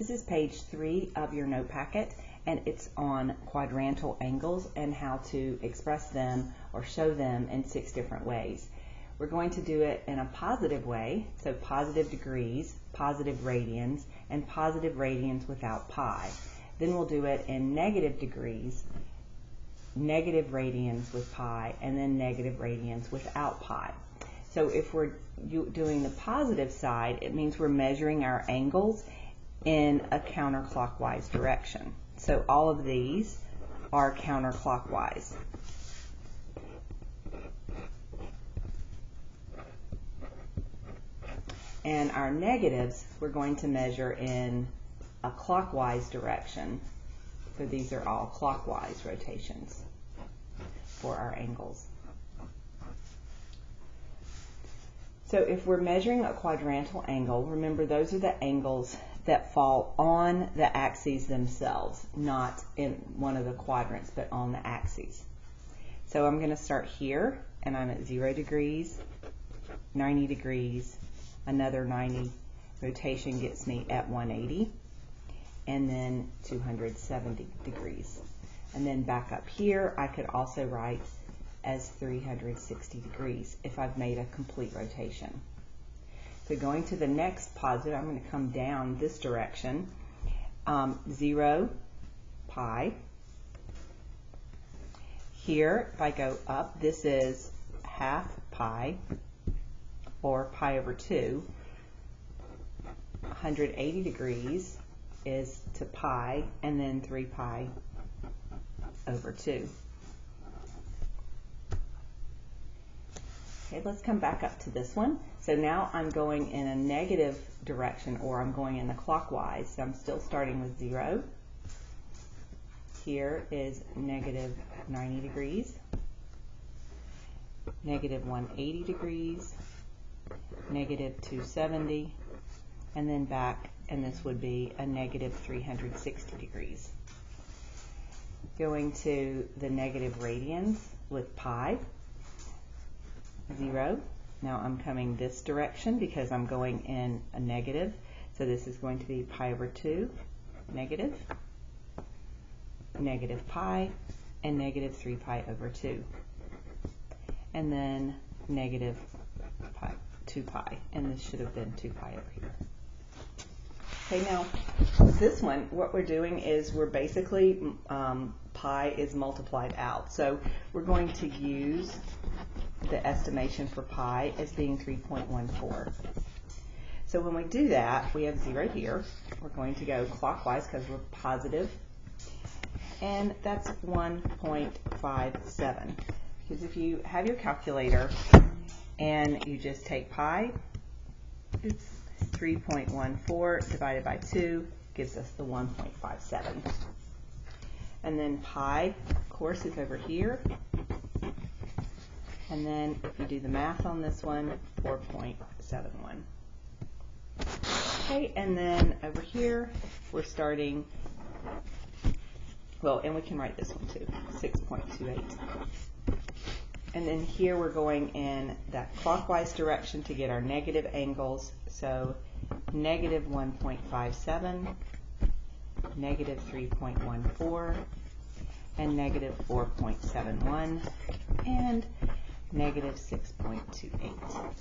This is page 3 of your note packet, and it's on quadrantal angles and how to express them or show them in 6 different ways. We're going to do it in a positive way, so positive degrees, positive radians, and positive radians without pi. Then we'll do it in negative degrees, negative radians with pi, and then negative radians without pi. So if we're doing the positive side, it means we're measuring our angles in a counterclockwise direction. So all of these are counterclockwise. And our negatives, we're going to measure in a clockwise direction. So these are all clockwise rotations for our angles. So if we're measuring a quadrantal angle, remember those are the angles that fall on the axes themselves, not in one of the quadrants, but on the axes. So I'm going to start here, and I'm at 0 degrees, 90 degrees, another 90, rotation gets me at 180, and then 270 degrees. And then back up here, I could also write as 360 degrees if I've made a complete rotation. So going to the next positive, I'm going to come down this direction, 0, pi. Here, if I go up, this is half pi, or pi over 2. 180 degrees is to pi, and then 3 pi over 2. Okay, let's come back up to this one. So now I'm going in a negative direction, or I'm going in the clockwise. So I'm still starting with 0. Here is negative 90 degrees, negative 180 degrees, negative 270, and then back, and this would be a negative 360 degrees. Going to the negative radians with pi, 0. Now I'm coming this direction because I'm going in a negative. So this is going to be pi over 2, negative, negative pi, and negative 3 pi over 2. And then negative pi, 2 pi, and this should have been 2 pi over here. Okay, now this one, what we're doing is we're basically, pi is multiplied out. So we're going to use the estimation for pi as being 3.14. So when we do that, we have 0 here. We're going to go clockwise because we're positive, and that's 1.57. Because if you have your calculator and you just take pi, it's 3.14 divided by 2 gives us the 1.57. And then pi, of course, is over here. And then if you do the math on this one, 4.71. Okay, and then over here, we're starting, well, and we can write this one too, 6.28. And then here we're going in that clockwise direction to get our negative angles. So negative 1.57, negative 3.14, and negative 4.71, and negative 6.28.